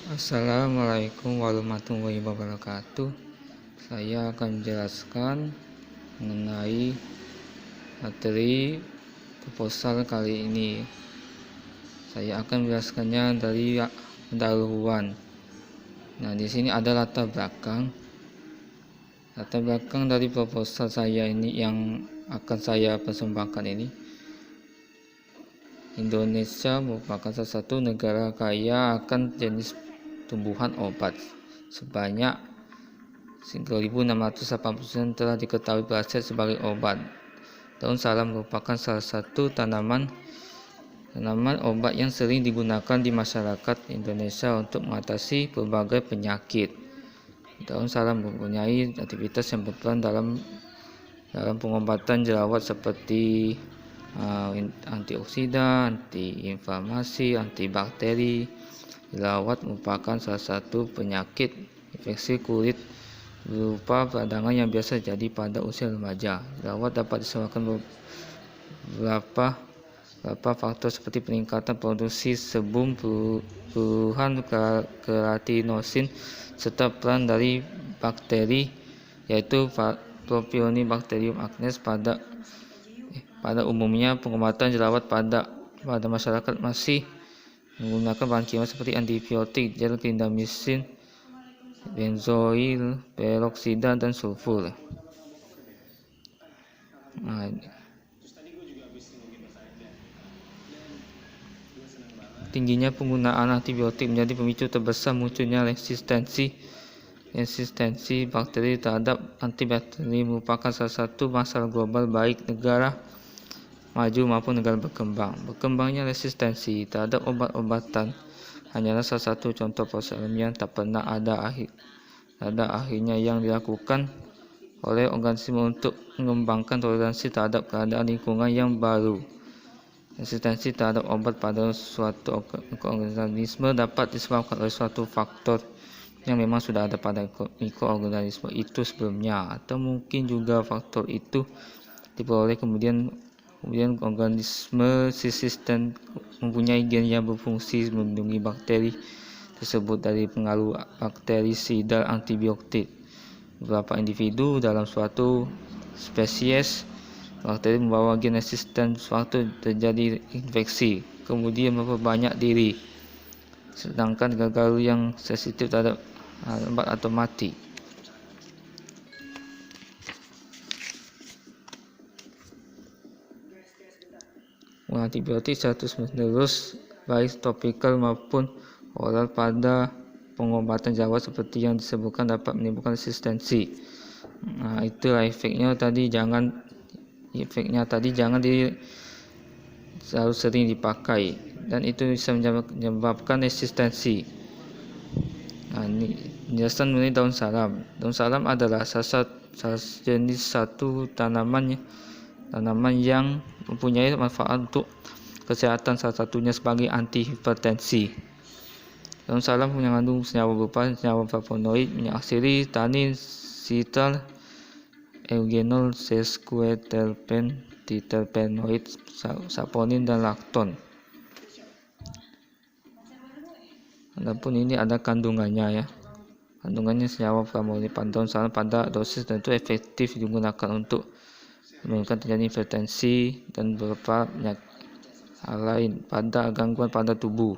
Assalamualaikum warahmatullahi wabarakatuh. Saya akan menjelaskan mengenai materi proposal kali ini. Saya akan menjelaskannya dari pendahuluan. Nah, di sini ada latar belakang. Latar belakang dari proposal saya ini yang akan saya persembahkan ini. Indonesia merupakan salah satu negara kaya akan jenis tumbuhan obat. Sebanyak 1.680 telah diketahui berhasil sebagai obat. Daun salam merupakan salah satu tanaman obat yang sering digunakan di masyarakat Indonesia untuk mengatasi berbagai penyakit. Daun salam mempunyai aktivitas yang berperan dalam pengobatan jerawat seperti antioksidan, antiinflamasi, antibakteri. Jerawat merupakan salah satu penyakit infeksi kulit berupa peradangan yang biasa terjadi pada usia remaja. Jerawat dapat disebabkan beberapa faktor seperti peningkatan produksi sebum, perubahan keratinosin, serta peran dari bakteri yaitu Propionibacterium acnes. Pada umumnya pengobatan jerawat pada masyarakat masih menggunakan bahan kimia seperti antibiotik, gel clindamycin, benzoil peroksida, dan sulfur. Tingginya penggunaan antibiotik menjadi pemicu terbesar munculnya resistensi bakteri terhadap antibakteri, merupakan salah satu masalah global baik negara maju maupun negara berkembang. Berkembangnya resistensi terhadap obat-obatan hanyalah salah satu contoh proses alamiah tak pernah ada akhirnya yang dilakukan oleh organisme untuk mengembangkan toleransi terhadap keadaan lingkungan yang baru. Resistensi terhadap obat pada suatu organisme dapat disebabkan oleh suatu faktor yang memang sudah ada pada mikroorganisme itu sebelumnya, atau mungkin juga faktor itu diperoleh kemudian organisme resisten mempunyai gen yang berfungsi melindungi bakteri tersebut dari pengaruh bakterisidal antibiotik. Beberapa individu dalam suatu spesies bakteri membawa gen resisten suatu terjadi infeksi, kemudian memperbanyak diri, sedangkan gagal yang sensitif terhadap obat atau mati. Antibiotik secara terus-menerus baik topikal maupun oral pada pengobatan jerawat seperti yang disebutkan dapat menimbulkan resistensi. Itulah efeknya tadi jangan selalu sering dipakai, dan itu bisa menyebabkan resistensi. Ini penjelasan mengenai daun salam. Daun salam adalah salah jenis satu tanaman yang mempunyai manfaat untuk kesehatan, salah satunya sebagai antihipertensi. Daun salam mengandung senyawa berupa senyawa flavonoid, minyak asiri, tanin, sital, eugenol, sesquiterpen, diterpenoid, saponin, dan lakton. Adapun ini ada kandungannya ya. Kandungannya senyawa flavonoid pada daun salam pada dosis tertentu efektif digunakan untuk menurunkan terjadi hipertensi dan beberapa penyakit lain pada gangguan pada tubuh.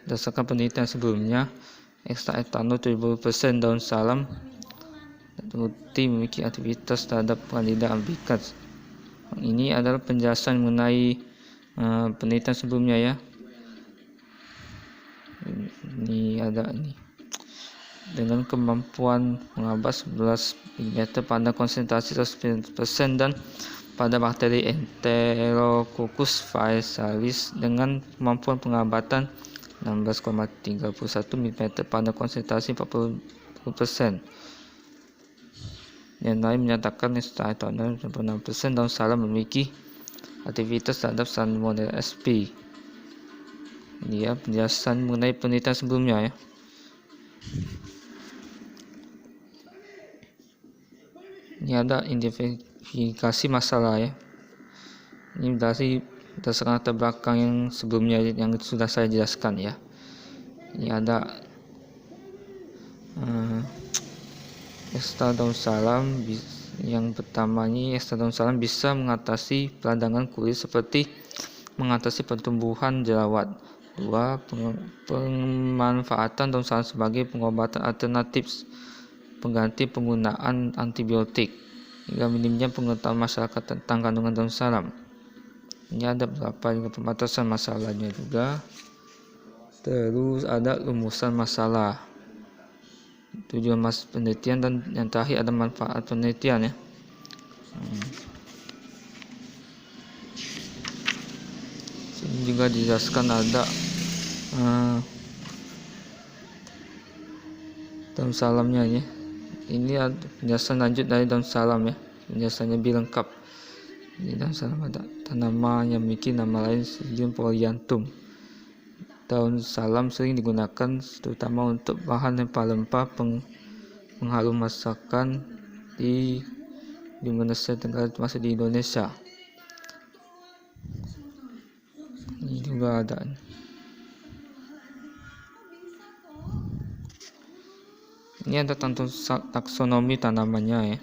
Berdasarkan penelitian sebelumnya, ekstrak etanol 70% daun salam terbukti memiliki aktivitas terhadap Candida albicans. Ini adalah penjelasan mengenai penelitian sebelumnya ya. Ini dengan kemampuan menambah 11 mm pada konsentrasi 100% dan pada bakteri Enterococcus faecalis dengan kemampuan pengobatan 16,31 mm pada konsentrasi 40%. Yang lain menyatakan ekstrak etanol 96% daun salam memiliki aktivitas terhadap Salmonella sp. Ini ya penjelasan mengenai penelitian sebelumnya ya. Ini ada identifikasi masalah ya. Ini berdasarkan latar belakang yang sebelumnya yang sudah saya jelaskan ya. Ini ada ekstra daun salam. Yang pertama ini, ekstra daun salam bisa mengatasi peradangan kulit seperti mengatasi pertumbuhan jerawat. 2. Pemanfaatan daun salam sebagai pengobatan alternatif pengganti penggunaan antibiotik. Hingga minimnya pengetahuan masyarakat tentang kandungan daun salam. Ini ada beberapa pembatasan masalahnya juga. Terus ada rumusan masalah, tujuan penelitian, dan yang terakhir ada manfaat penelitian ya. Sini juga dijelaskan ada daun salamnya ya. Ini ada penjelasan lanjut dari daun salam ya. Penjelasannya lebih lengkap. Di daun salam ada tanaman yang memiliki nama lain Psyllium polyanthum. Daun salam sering digunakan terutama untuk bahan rempah-rempah pengharum masakan di Indonesia Tenggara, termasuk di Indonesia. Ini juga ada. Ini ada taksonomi tanamannya ya.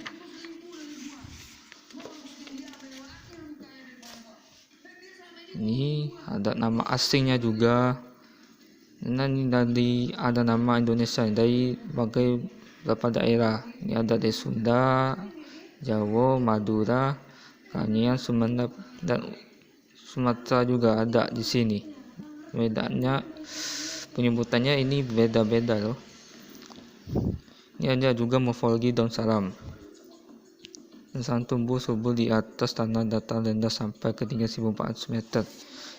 Ini ada nama asingnya juga. Nah, ini ada nama Indonesia dari beberapa daerah. Ini ada dari Sunda, Jawa, Madura, Kangean, Sumeneb, dan Sumatera juga ada di sini. Bedanya penyebutannya ini beda-beda loh. Ini ada juga morfologi daun salam. Daun salam tumbuh subur di atas tanah datar rendah sampai ke 3.400 meter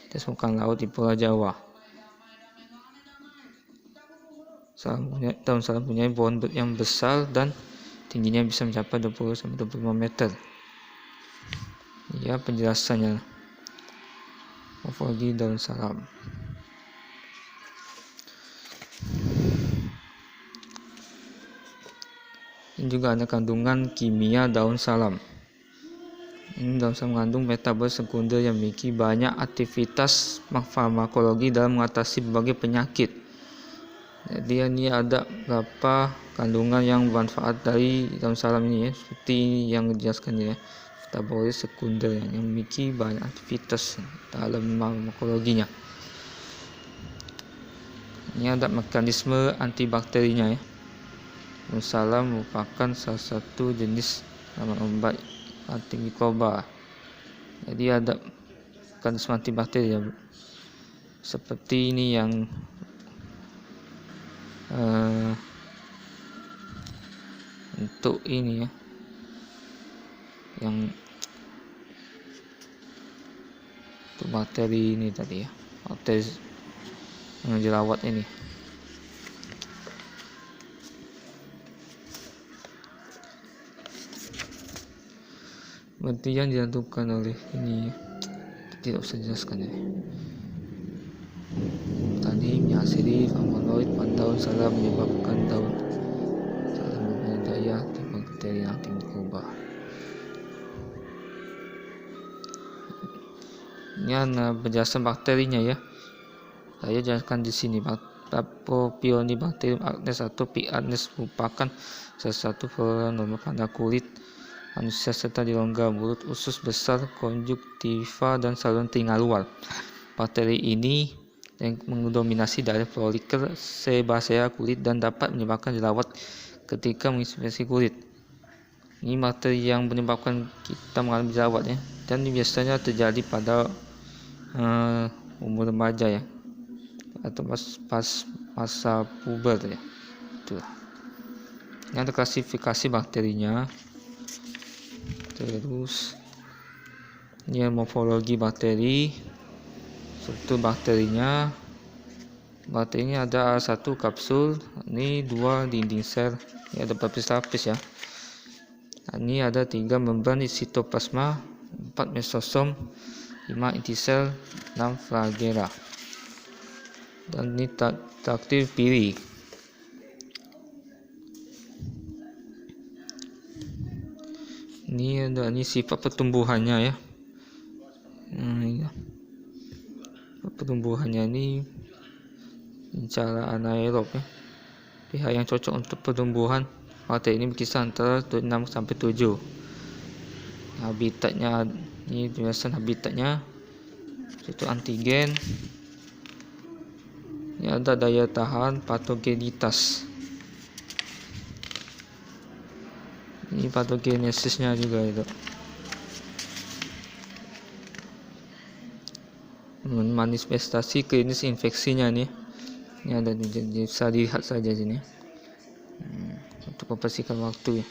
di permukaan laut di Pulau Jawa. Daun salam punya pohon yang besar dan tingginya bisa mencapai 20-25 meter. Ya, penjelasannya morfologi daun salam. Ini juga ada kandungan kimia daun salam. Ini daun salam mengandung metabolit sekunder yang memiliki banyak aktivitas farmakologi dalam mengatasi berbagai penyakit. Jadi ini ada beberapa kandungan yang bermanfaat dari daun salam ini ya, seperti yang dijelaskan ya, metabolit sekunder yang memiliki banyak aktivitas dalam farmakologinya. Ini ada mekanisme antibakterinya ya. Daun salam merupakan salah satu jenis tanaman obat anti mikroba. Jadi ada mekanisme antibakteri ya, seperti ini yang untuk ini ya, yang untuk bakteri ini tadi ya, bakteri jerawat ini. Berarti yang ditentukan oleh ini ya, tidak usah jelaskan ya. Tadi asidi flavonoid pada daun salam menyebabkan daun salam mempunyai daya antibakteri anti mikroba. Ini ada penjelasan bakterinya ya. Saya jelaskan di sini. Propionibacterium acnes atau P. acnes merupakan salah satu flora normal pada kulit manusia serta di rongga mulut, usus besar, konjuktiva, dan saluran telinga luar. Bakteri ini yang mendominasi dari folikel sebasea kulit dan dapat menyebabkan jerawat ketika menginfeksi kulit. Ini bakteri yang menyebabkan kita mengalami jerawat ya, dan ini biasanya terjadi pada umur remaja ya, atau pas masa puber ya. Itulah. Ini ada klasifikasi bakterinya. Terus ini morfologi bakteri, struktur bakterinya. Bakterinya ada 1 kapsul, ini 2 dinding sel, ini ada berlapis-lapis ya. Ini ada 3 membran di sitoplasma, 4 mesosom, 5 inti sel, 6 flagella. Dan ini traktil pili. Ini sifat pertumbuhannya ya. Pertumbuhannya ini Cara anaerob ya. pH yang cocok untuk pertumbuhan bakteri ini berkisar antara 6 sampai 7. Habitatnya ini penjelasan habitatnya, itu antigen. Ini ada daya tahan patogenitas. Ini patogenesisnya juga itu. Manifestasi klinis infeksinya nih. Ini ada bisa dilihat saja sini. Untuk mempersingkat waktu ya.